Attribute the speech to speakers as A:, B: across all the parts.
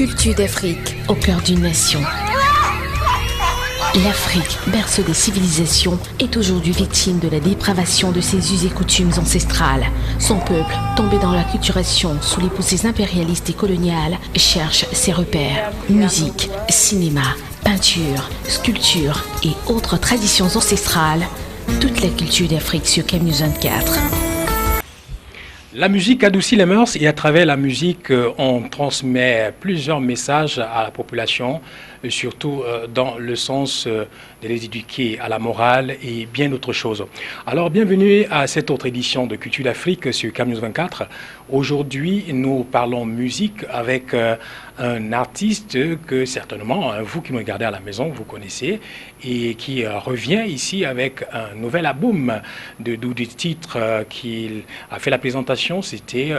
A: Culture d'Afrique, au cœur d'une nation. L'Afrique, berceau des civilisations, est aujourd'hui victime de la dépravation de ses us et coutumes ancestrales. Son peuple, tombé dans l'acculturation sous les poussées impérialistes et coloniales, cherche ses repères. Musique, cinéma, peinture, sculpture et autres traditions ancestrales. Toute la culture d'Afrique sur Cam News 24.
B: La musique adoucit les mœurs et à travers la musique, on transmet plusieurs messages à la population, surtout dans le sens de les éduquer à la morale et bien d'autres choses. Alors, bienvenue à cette autre édition de Culture d'Afrique sur Cam News 24. Aujourd'hui, nous parlons musique avec un artiste que certainement, vous qui nous regardez à la maison, vous connaissez et qui revient ici avec un nouvel album de 12 titres qu'il a fait la présentation. C'était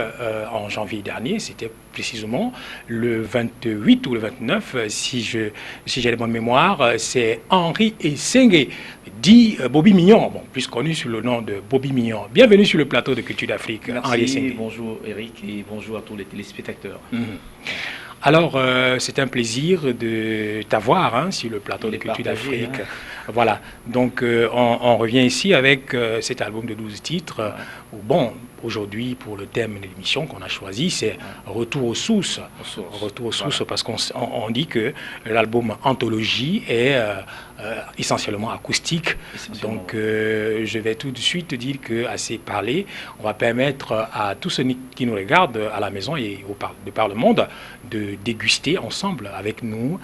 B: en janvier dernier, c'était précisément le 28 ou le 29, si j'ai la bonne mémoire. C'est Henri Essengue, dit Bobby Mignon, bon, plus connu sous le nom de Bobby Mignon. Bienvenue sur le plateau de Culture d'Afrique.
C: Merci, bonjour Eric et bonjour à tous les téléspectateurs.
B: Alors, c'est un plaisir de t'avoir sur le plateau de Culture d'Afrique. Voilà, donc on revient ici avec cet album de 12 titres. Où, bon, aujourd'hui, pour le thème de l'émission qu'on a choisi, c'est Retour aux sources. Retour aux sources, parce qu'on dit que l'album Anthologie est essentiellement acoustique. Donc, je vais tout de suite te dire qu'assez parlé, on va permettre à tous ceux qui nous regardent à la maison et de par le monde de déguster ensemble avec nous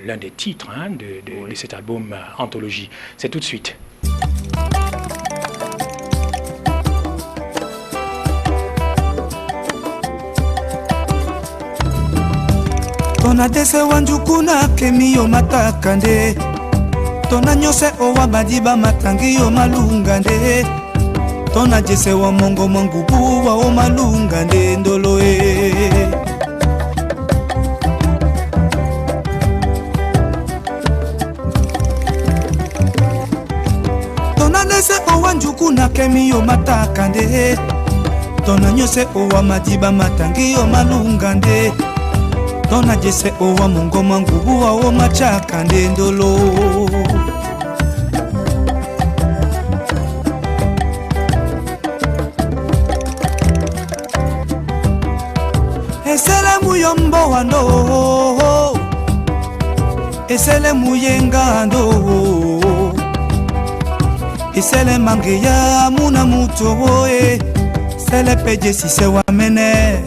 B: l'un des titres de cet album Anthologie. C'est tout de suite.
D: Tona dese wanjukuna kemi yo matakande Tona nyose owa madiba matangi yo malungande Tona jese wa mongo mangubu wa o malungande ndoloe Tona dese owa njukuna kemi yo matakande Tona nyose owa madiba matangi yo malungande Tona jese owa mongo mangubu wa o machaka ndendolo Esele muyombo wando Esele muyengando Esele mangeya muna muto Sele peje si se wamene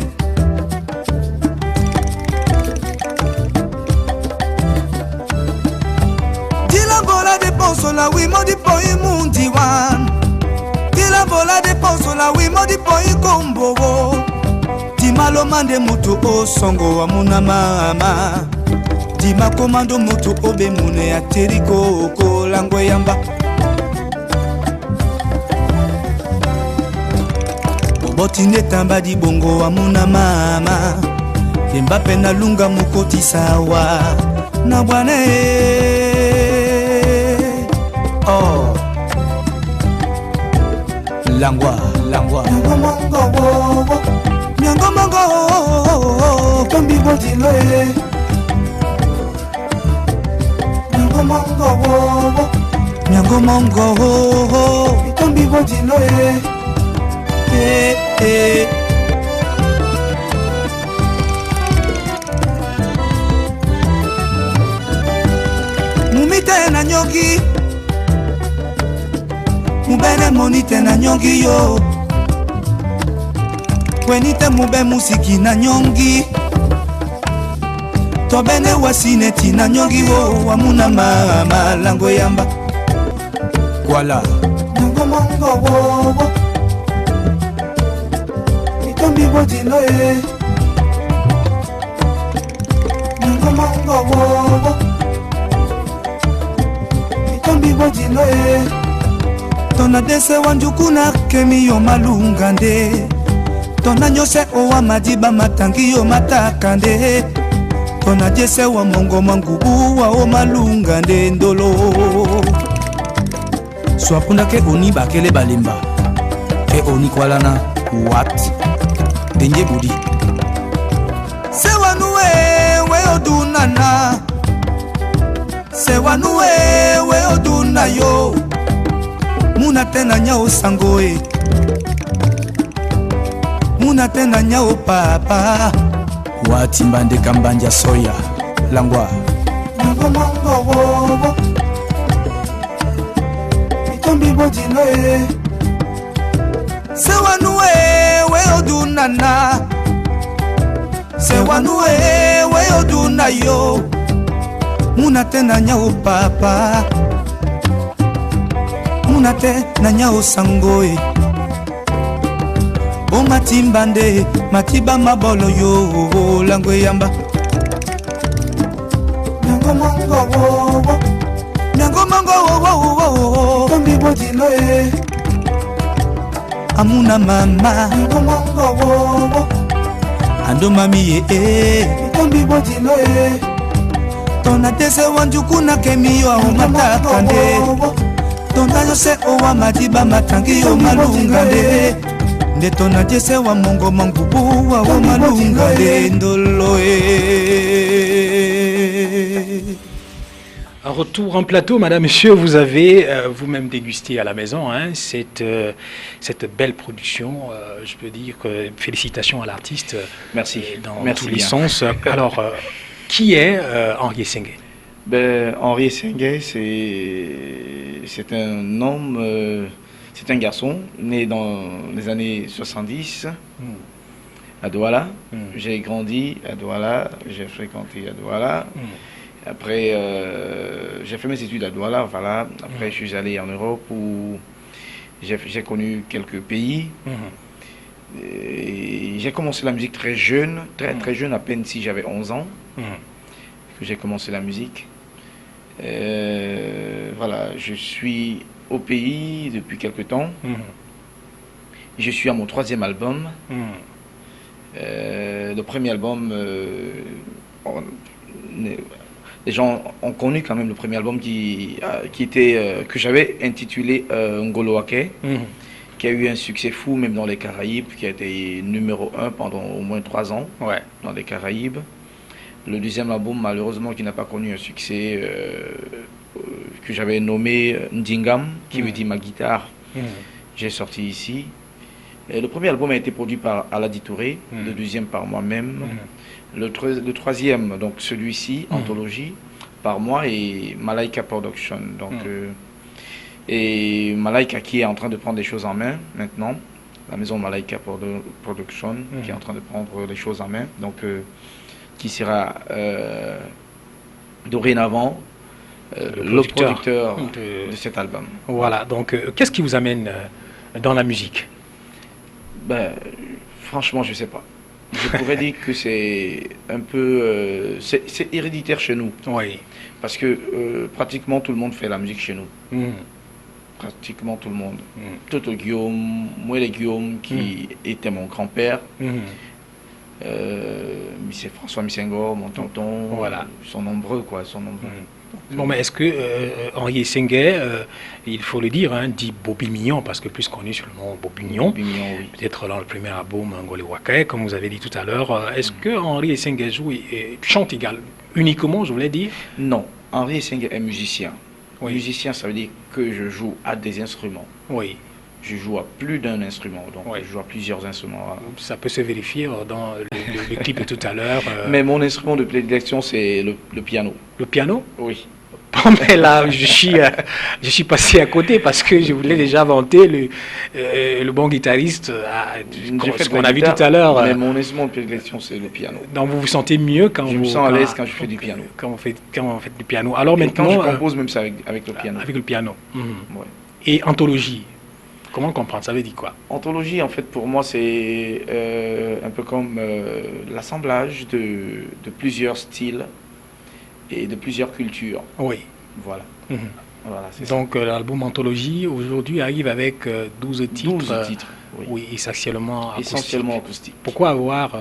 D: La oui modi poi mundi wan Tila bola de poso la oui modi poi kombo Timalo mande mutu o songo wa muna mama Tima komando mutu obe mune ya teriko ko langwe yamba Boboti netamba di bongo wa muna mama Yemba pena lunga mukoti sawa Na bwane Oh, langwa, langwa. Nyango mango, tombi boti loe. Nyango mango, tombi boti loe. Mumite na nyogi. Mubene monite na nyongi yo Kwenite mube musiki na nyongi Tobene wasineti na nyongi wo Wamuna mama lango yamba Wala Nango mongo wo Itombi boti loe Nango mongo wo Itombi boti loe Tona dese wanjukuna kemi yo malungande Tona nyose owa madiba matangi yo matakande Tona dese wa mongo mangubu wa o malungande ndolo Swapunda ke oni bakele balimba Ke oni kwalana what Denye budi Se wanue odunana sewanu ewe oduna yo muna tena nyao sangoe muna tena nyao papa watimba ndeka mbanja soya langwa nangomongowowo itombi bodino sewanu ewe odunana sewanu ewe oduna yo muna tena nyao papa muna tena nyao sangoe o matimba nde matiba mabolo yo langwe yamba nangomongowowo nangomongowowo tombi bodino amuna mama nangomongowowo ando mami tombi bodino tona tese wanjuku na kemiyo au matakande tona yose owa madiba matangi yo malungande nde tona tese wa mongo mangubu wa malungande ndolo
B: Un retour en plateau, madame, monsieur, vous avez vous-même dégusté à la maison cette belle production. Je peux dire que félicitations à l'artiste.
C: Merci.
B: Dans
C: Merci
B: tous les
C: bien.
B: sens. Alors, qui est Henri Essengue?
C: Henri Essengue, c'est un homme, c'est un garçon né dans les années 70 à Douala. J'ai grandi à Douala, j'ai fréquenté à Douala. Après, j'ai fait mes études à Douala, voilà. Après, je suis allé en Europe où j'ai connu quelques pays. J'ai commencé la musique très jeune, très jeune, à peine si j'avais 11 ans que j'ai commencé la musique. Voilà, je suis au pays depuis quelques temps. Je suis à mon 3e album. Le premier album, les gens ont connu quand même le premier album que j'avais intitulé Ngolo Ake, qui a eu un succès fou même dans les Caraïbes, qui a été numéro 1 pendant au moins 3 ans dans les Caraïbes. Le deuxième album, malheureusement, qui n'a pas connu un succès que j'avais nommé Ndingam, qui veut dire ma guitare, j'ai sorti ici. Et le premier album a été produit par Aladi Touré, le deuxième par moi-même. Le troisième, donc celui-ci, Anthologie, par moi et Malaika Production. Donc, et Malaika qui est en train de prendre des choses en main maintenant. La maison Malaika Production qui est en train de prendre les choses en main. Donc, qui sera dorénavant le producteur de cet album.
B: Voilà, donc qu'est-ce qui vous amène dans la musique?
C: Franchement, je ne sais pas. Je pourrais dire que c'est un peu... c'est héréditaire chez nous.
B: Oui.
C: Parce que pratiquement tout le monde fait la musique chez nous. Pratiquement tout le monde. Toto Guillaume, Mouele Guillaume, qui était mon grand-père. C'est François Missengor, mon tonton. Voilà. Ils sont nombreux, quoi. Ils sont nombreux.
B: Bon, mais est-ce que Henri Essengue, il faut le dire, dit Bobby Mignon, parce que plus connu sur le nom Bobby Mignon,
C: oui.
B: Peut-être dans le premier album Ngolo Ake, comme vous avez dit tout à l'heure, est-ce que Henri Essengue joue et chante uniquement, je voulais dire?
C: Non, Henri Essengue est musicien.
B: Oui.
C: Musicien, ça veut dire que je joue à des instruments.
B: Oui.
C: Je joue à plus d'un instrument, donc je joue à plusieurs instruments.
B: Ça peut se vérifier dans le clip de tout à l'heure.
C: Mais mon instrument de prédilection, c'est le piano.
B: Le piano?
C: Oui.
B: Bon, mais là, je suis passé à côté parce que je voulais déjà vanter le bon guitariste, ce qu'on a vu tout à l'heure.
C: Mais mon instrument de prédilection, c'est le piano.
B: Donc vous vous sentez mieux quand
C: je me sens à l'aise quand je fais du piano.
B: Quand vous faites du piano. Alors maintenant,
C: quand je compose même ça avec le piano.
B: Avec le piano.
C: Ouais.
B: Et anthologie, comment comprendre? Ça veut dire quoi?
C: Anthologie, en fait, pour moi, c'est un peu comme l'assemblage de plusieurs styles et de plusieurs cultures.
B: Oui.
C: Voilà. Voilà,
B: donc l'album Anthologie aujourd'hui arrive avec 12 titres.
C: 12 titres,
B: oui, essentiellement
C: acoustiques.
B: Pourquoi avoir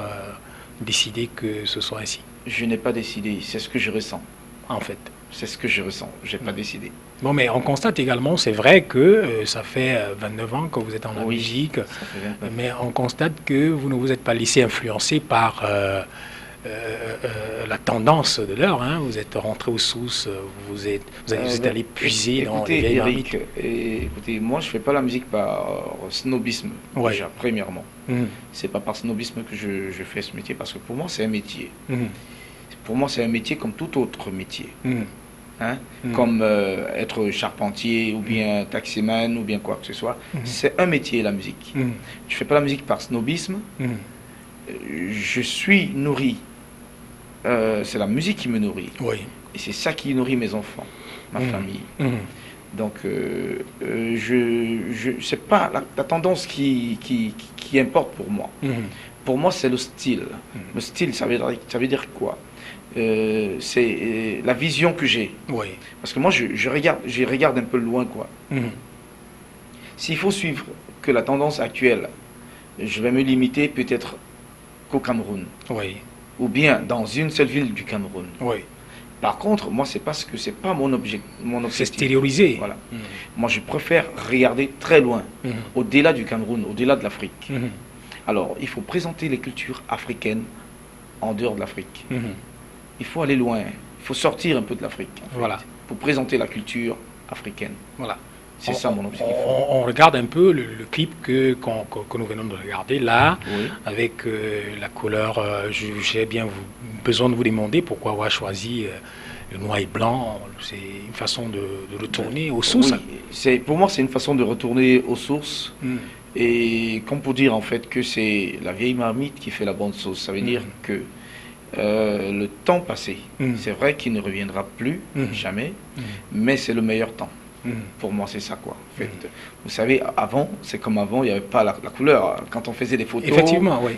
B: décidé que ce soit ainsi?
C: Je n'ai pas décidé, c'est ce que je ressens.
B: En fait.
C: C'est ce que je ressens, je n'ai pas décidé.
B: Bon, mais on constate également, c'est vrai que ça fait 29 ans que vous êtes dans la musique, mais on constate que vous ne vous êtes pas laissé influencer par la tendance de l'heure. Hein. Vous êtes rentré aux sources, vous êtes allé puiser dans les vieilles marmites.
C: Écoutez, moi je fais pas la musique par snobisme, déjà, premièrement. C'est pas par snobisme que je fais ce métier, parce que pour moi c'est un métier. Pour moi c'est un métier comme tout autre métier. Hein? Comme être charpentier ou bien taximan ou bien quoi que ce soit. C'est un métier, la musique. Je fais pas la musique par snobisme. Je suis nourri. C'est la musique qui me nourrit. Et c'est ça qui nourrit mes enfants, ma famille. Donc, c'est pas la tendance qui importe pour moi. Pour moi, c'est le style. Le style, ça veut dire quoi? C'est la vision que j'ai. Parce que moi, je regarde un peu loin, quoi. S'il faut suivre que la tendance actuelle, je vais me limiter peut-être qu'au Cameroun. Ou bien dans une seule ville du Cameroun. Par contre, moi, c'est parce que c'est pas mon objectif.
B: C'est extériorisé.
C: Voilà. Moi, je préfère regarder très loin, au-delà du Cameroun, au-delà de l'Afrique. Alors, il faut présenter les cultures africaines en dehors de l'Afrique. Il faut aller loin. Il faut sortir un peu de l'Afrique.
B: Voilà.
C: Pour présenter la culture africaine.
B: Voilà.
C: C'est ça mon objectif.
B: On regarde un peu le clip que nous venons de regarder là, avec la couleur. J'ai bien besoin de vous demander pourquoi avoir choisi le noir et blanc. C'est une façon de retourner aux sources.
C: Pour moi, c'est une façon de retourner aux sources. Et comme pour dire en fait que c'est la vieille marmite qui fait la bonne sauce. Ça veut dire que le temps passé, c'est vrai qu'il ne reviendra plus, jamais, mais c'est le meilleur temps. Pour moi, c'est ça, quoi. En fait, vous savez, avant, c'est comme avant, il n'y avait pas la couleur. Quand on faisait des photos,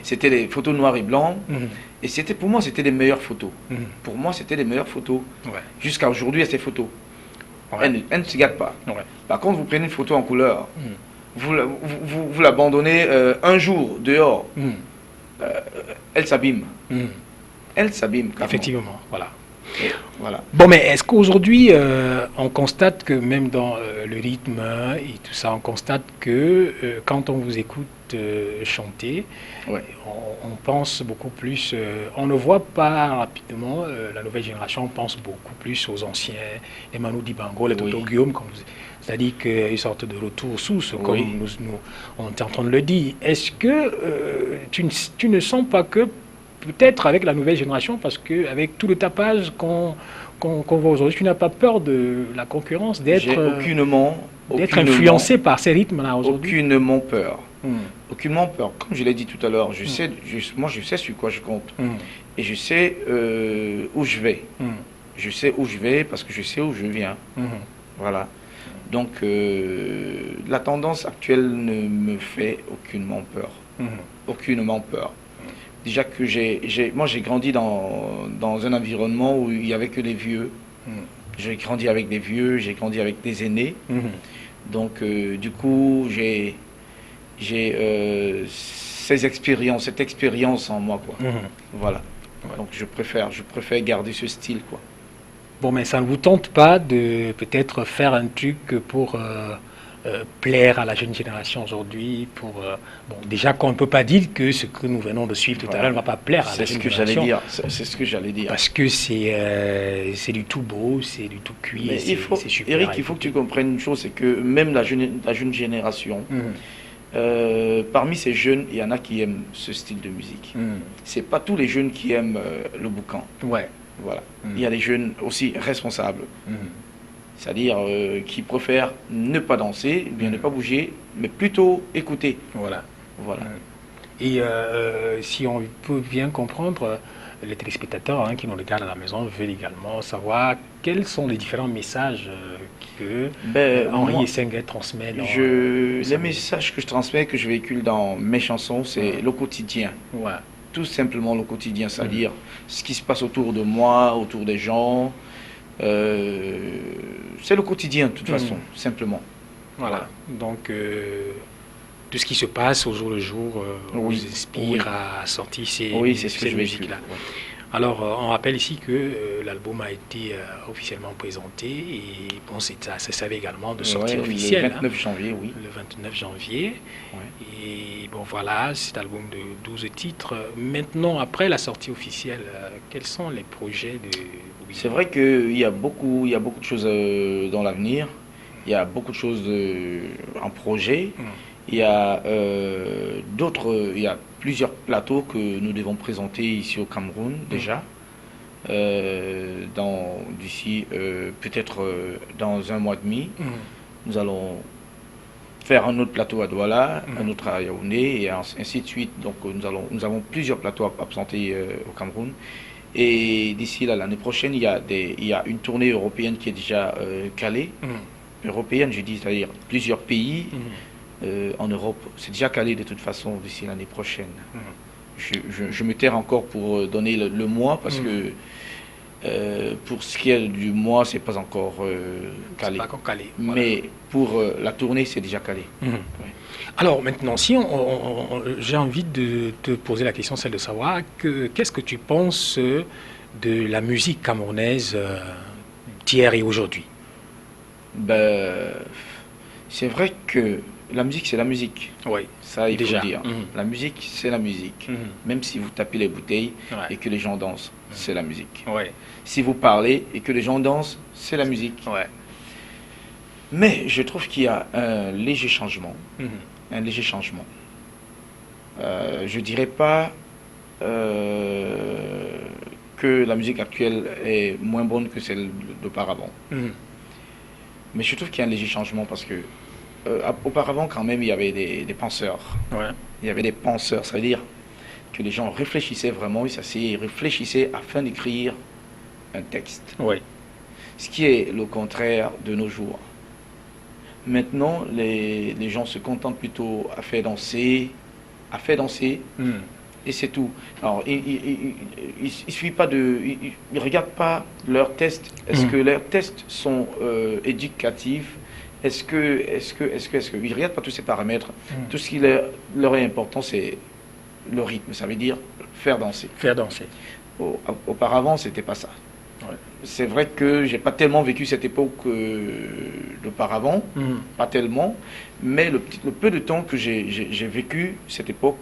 C: c'était des photos noires et blancs. Et pour moi, c'était les meilleures photos. Pour moi, c'était les meilleures photos. Jusqu'à aujourd'hui, ces photos. Elles ne se gâtent pas. Par contre, vous prenez une photo en couleur, vous l'abandonnez un jour dehors, elle s'abîme. Elle s'abîme.
B: Effectivement, voilà.
C: Voilà.
B: Bon, mais est-ce qu'aujourd'hui, on constate que même dans le rythme et tout ça, on constate que quand on vous écoute chanter, on pense beaucoup plus, on ne voit pas rapidement la nouvelle génération, on pense beaucoup plus aux anciens, les Manu Dibango, les Toto Guillaume, c'est-à-dire qu'ils sortent de retour aux sources, comme on est en train de le dire. Est-ce que tu ne sens pas que peut-être avec la nouvelle génération, parce qu'avec tout le tapage qu'on voit aujourd'hui, tu n'as pas peur de la concurrence, d'être influencé par ces rythmes-là aujourd'hui?
C: Aucunement peur. Aucunement peur. Comme je l'ai dit tout à l'heure, moi je sais sur quoi je compte. Et je sais où je vais. Je sais où je vais parce que je sais où je viens. Voilà. Donc la tendance actuelle ne me fait aucunement peur. Aucunement peur. Déjà que moi j'ai grandi dans un environnement où il n'y avait que des vieux. J'ai grandi avec des vieux, j'ai grandi avec des aînés. Donc du coup j'ai cette expérience en moi, quoi. Voilà. Donc je préfère garder ce style, quoi.
B: Bon, mais ça ne vous tente pas de peut-être faire un truc pour plaire à la jeune génération aujourd'hui, déjà qu'on ne peut pas dire que ce que nous venons de suivre tout à l'heure ne va pas plaire à la jeune génération.
C: C'est ce que j'allais dire.
B: Parce que c'est du tout beau, c'est du tout cuit, c'est super.
C: Eric, il faut que tu comprennes une chose, c'est que même la jeune génération, parmi ces jeunes, il y en a qui aiment ce style de musique. C'est pas tous les jeunes qui aiment le boucan. Voilà. Il y a des jeunes aussi responsables. C'est-à-dire qui préfèrent ne pas danser, bien ne pas bouger, mais plutôt écouter.
B: Voilà.
C: Et
B: si on peut bien comprendre, les téléspectateurs qui nous regardent à la maison veulent également savoir quels sont les différents messages que Henri Essenguet transmet.
C: Les messages que je transmets, que je véhicule dans mes chansons, c'est le quotidien. Tout simplement le quotidien, c'est-à-dire ce qui se passe autour de moi, autour des gens. C'est le quotidien de toute façon, simplement.
B: Voilà. Donc tout ce qui se passe au jour le jour vous inspire à sortir ces musiques-là. Alors, on rappelle ici que l'album a été officiellement présenté et bon, ça savait également de sortie officielle.
C: Le 29 janvier, oui.
B: Le 29 janvier. Ouais. Et bon, voilà, cet album de 12 titres. Maintenant, après la sortie officielle, quels sont les projets de...
C: C'est vrai qu'il y a beaucoup de choses dans l'avenir. Il y a beaucoup de choses en projet. Il y a il y a plusieurs plateaux que nous devons présenter ici au Cameroun déjà. D'ici peut-être dans un mois et demi, nous allons faire un autre plateau à Douala, un autre à Yaoundé et ainsi de suite. Donc nous avons plusieurs plateaux à présenter au Cameroun. Et d'ici là, l'année prochaine, il y a une tournée européenne qui est déjà calée. Européenne, je dis, c'est-à-dire plusieurs pays en Europe. C'est déjà calé de toute façon d'ici l'année prochaine. Je me terre encore pour donner le mois parce que pour ce qui est du mois, c'est pas encore calé.
B: Pas encore calé. Voilà.
C: Mais pour la tournée, c'est déjà calé. Ouais.
B: Alors maintenant, si j'ai envie de te poser la question, celle de savoir qu'est-ce que tu penses de la musique camerounaise d'hier et aujourd'hui?
C: Ben, c'est vrai que la musique, c'est la musique.
B: Oui.
C: Ça, il
B: déjà.
C: faut dire. La musique, c'est la musique. Même si vous tapez les bouteilles et que les gens dansent, c'est la musique.
B: Ouais.
C: Si vous parlez et que les gens dansent, c'est la musique.
B: Ouais.
C: Mais je trouve qu'il y a un léger changement. Un léger changement. Je dirais pas que la musique actuelle est moins bonne que celle d'auparavant. Mais je trouve qu'il y a un léger changement parce que auparavant, quand même, il y avait des penseurs.
B: Ouais.
C: Il y avait des penseurs, ça veut dire que les gens réfléchissaient vraiment, ils s'asseyaient, ils réfléchissaient afin d'écrire un texte.
B: Ouais.
C: Ce qui est le contraire de nos jours. Maintenant, les gens se contentent plutôt à faire danser, et c'est tout. Alors, ils suivent pas ils regardent pas leurs tests. Est-ce que leurs tests sont éducatifs? Est-ce que ils regardent pas tous ces paramètres? Tout ce qui leur est important, c'est le rythme. Ça veut dire faire danser.
B: Faire danser.
C: Auparavant, c'était pas ça.
B: Ouais.
C: C'est vrai que j'ai pas tellement vécu cette époque d'auparavant, pas tellement, mais le peu de temps que j'ai vécu cette époque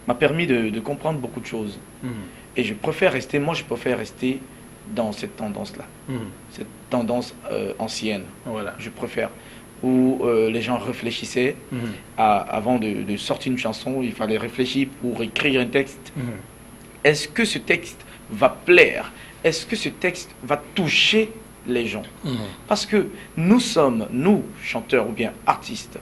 C: m'a permis de comprendre beaucoup de choses. Et je préfère rester dans cette tendance-là, cette tendance ancienne.
B: Voilà.
C: Je préfère, où les gens réfléchissaient avant de sortir une chanson, il fallait réfléchir pour écrire un texte. Est-ce que ce texte va plaire? Est-ce que ce texte va toucher les gens? Parce que nous, chanteurs ou bien artistes,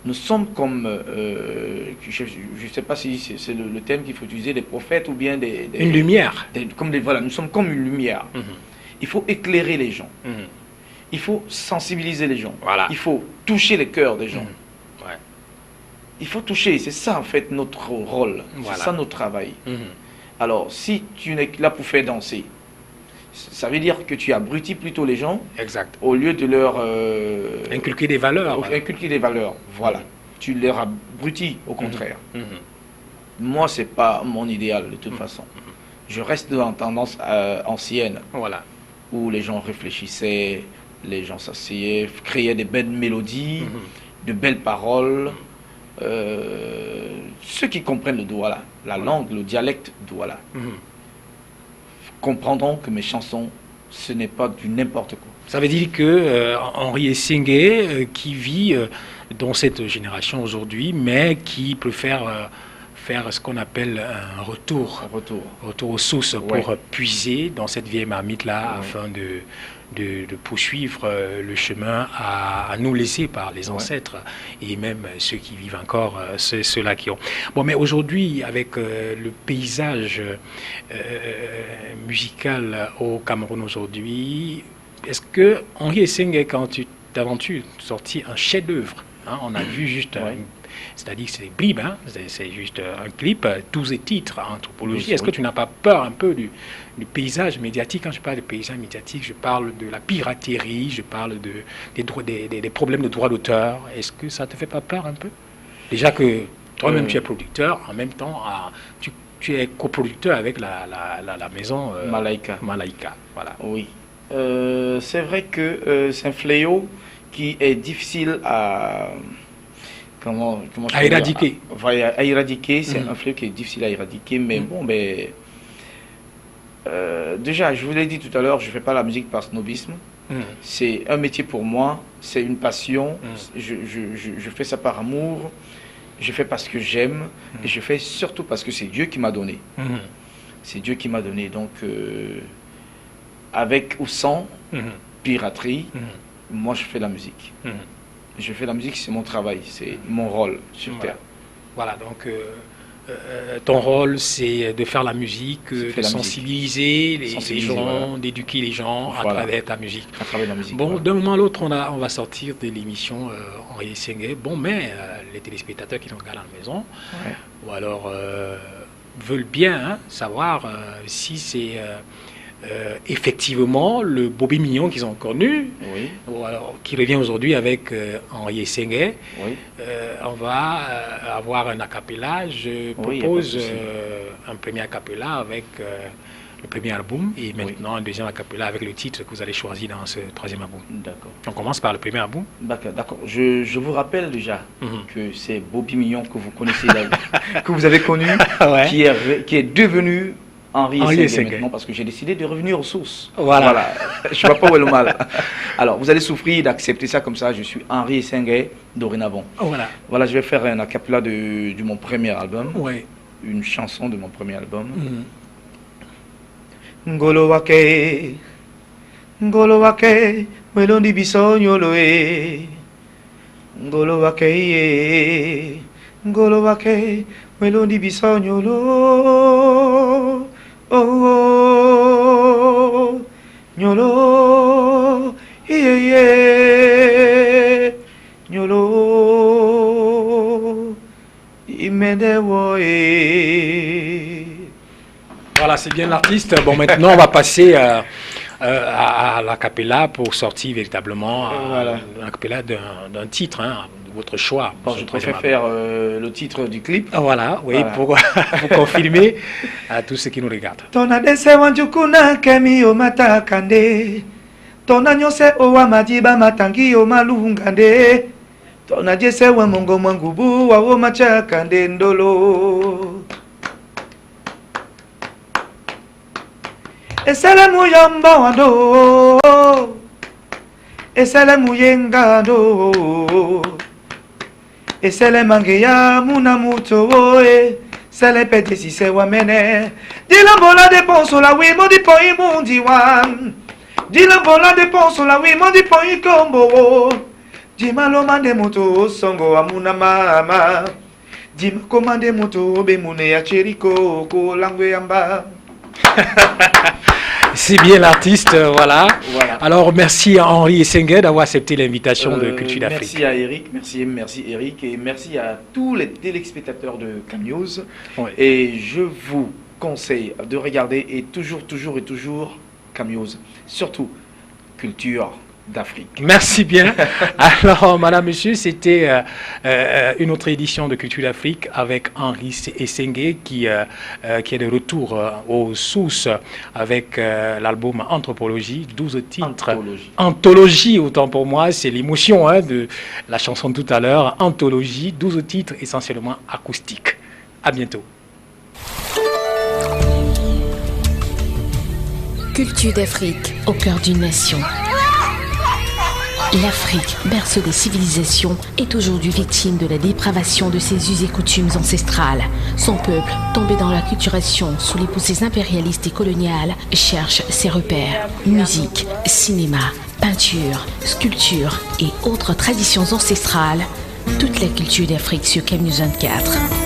C: nous sommes comme, je ne sais pas si c'est le terme qu'il faut utiliser, des prophètes ou bien
B: une lumière.
C: Voilà, nous sommes comme une lumière. Il faut éclairer les gens. Il faut sensibiliser les gens.
B: Voilà.
C: Il faut toucher les cœurs des gens.
B: Ouais.
C: Il faut toucher, c'est ça en fait notre rôle,
B: Voilà.
C: c'est ça notre travail. Alors, si tu n'es là pour faire danser, ça veut dire que tu abrutis plutôt les gens.
B: Exact.
C: Au lieu de leur
B: inculquer des valeurs.
C: Inculquer des valeurs, voilà. Tu les abrutis, au contraire. Moi, c'est pas mon idéal de toute façon. Je reste dans la tendance ancienne,
B: Voilà.
C: où les gens réfléchissaient, les gens s'asseyaient, créaient des belles mélodies, de belles paroles. Ceux qui comprennent le Douala, la langue, le dialecte Douala, comprendront que mes chansons, ce n'est pas du n'importe quoi.
B: Ça veut dire que Henri Essingué, qui vit dans cette génération aujourd'hui, mais qui préfère faire ce qu'on appelle un retour aux sources pour puiser dans cette vieille marmite-là afin de poursuivre le chemin à nous laisser par les ancêtres et même ceux qui vivent encore, ceux-là qui ont. Bon, mais aujourd'hui, avec le paysage musical au Cameroun aujourd'hui, est-ce que Henri Essingué, quand tu t'aventures, sorti un chef-d'œuvre, on a vu juste c'est-à-dire que c'est des clips, c'est juste un clip, 12 titres, anthropologie. Est-ce que tu n'as pas peur un peu du paysage médiatique? Quand je parle de paysage médiatique, je parle de la piraterie, je parle des problèmes de droit d'auteur. Est-ce que ça ne te fait pas peur un peu? Déjà que toi-même tu es producteur, en même temps tu tu es coproducteur avec la maison
C: Malaika.
B: Malaika. Voilà.
C: Oui. C'est vrai que c'est un fléau qui est difficile à... Comment
B: à éradiquer.
C: À éradiquer, c'est un fléau qui est difficile à éradiquer, mais bon, mais... déjà, je vous l'ai dit tout à l'heure, je ne fais pas la musique par snobisme. C'est un métier pour moi, c'est une passion. Je fais ça par amour, je fais parce que j'aime, et je fais surtout parce que c'est Dieu qui m'a donné. C'est Dieu qui m'a donné. Donc, avec ou sans piraterie, moi je fais la musique. Je fais la musique, c'est mon travail, c'est mon rôle sur Terre.
B: Voilà, donc ton rôle c'est de faire la musique, de sensibiliser les gens, d'éduquer les gens à travers ta musique.
C: À travers la musique.
B: Bon, d'un moment à l'autre, on va sortir de l'émission Henri Essengue. Bon, mais les téléspectateurs qui nous regardent à la maison, ou alors veulent bien savoir si c'est... effectivement le Bobby Mignon qu'ils ont connu, ou alors qui revient aujourd'hui avec Henri Essengue. On va avoir un a cappella. Je propose un premier a cappella avec le premier album et maintenant un deuxième a cappella avec le titre que vous allez choisir dans ce troisième album. D'accord. On commence par le premier album.
C: D'accord. Je vous rappelle déjà que c'est Bobby Mignon que vous connaissez, que vous avez connu, qui est devenu Henri Essengue maintenant, parce que j'ai décidé de revenir aux sources. Voilà. Je ne vois pas où est le mal. Alors, vous allez souffrir d'accepter ça comme ça. Je suis Henri Essengue dorénavant. Voilà, je vais faire un a cappella de mon premier album. Une chanson de mon premier album. Ngolo wake, melondi bisonyolo e. Ngolo wake, melondi bisonyolo. Oh, nyolo, nyolo,
B: Voilà, c'est bien l'artiste. Bon, maintenant, on va passer à la cappella pour sortir véritablement la cappella d'un titre, de votre choix.
C: Bon, je préfère faire le titre du clip.
B: Pour confirmer à tous ceux qui nous regardent.
D: Tonadese wanjukuna kemi o matakande. Tonanyose owa majiba matangi o malungande. Tonajese wa mongo mangubu wa o machakande ndolo. Esele muyamba wando. Esele muyengando. Esele mangeya munamuto oe. Sele pete si se wamene. Dilambola de ponso la wimo di poi mundi wan. Dilambola de ponso la wimo di poi kombo. Dimalo mande moto songo amuna mama. Dim komande moto be mune ya cheriko ko langwe yamba.
B: C'est bien l'artiste, voilà. Alors merci à Henri Essengue d'avoir accepté l'invitation de Culture d'Afrique.
C: Merci à Eric, merci Eric, et merci à tous les téléspectateurs de CamNews. Et je vous conseille de regarder et toujours CamNews, surtout Culture d'Afrique.
B: Merci bien. Alors, madame, monsieur, c'était une autre édition de Culture d'Afrique avec Henri Essengue qui est de retour aux sources avec l'album Anthropologie, 12 titres. Anthologie, autant pour moi, c'est l'émotion de la chanson de tout à l'heure. Anthologie, 12 titres essentiellement acoustiques. À bientôt.
A: Culture d'Afrique, au cœur d'une nation. L'Afrique, berceau des civilisations, est aujourd'hui victime de la dépravation de ses us et coutumes ancestrales. Son peuple, tombé dans l'acculturation sous les poussées impérialistes et coloniales, cherche ses repères. Musique, cinéma, peinture, sculpture et autres traditions ancestrales. Toute la culture d'Afrique sur CamNews 24.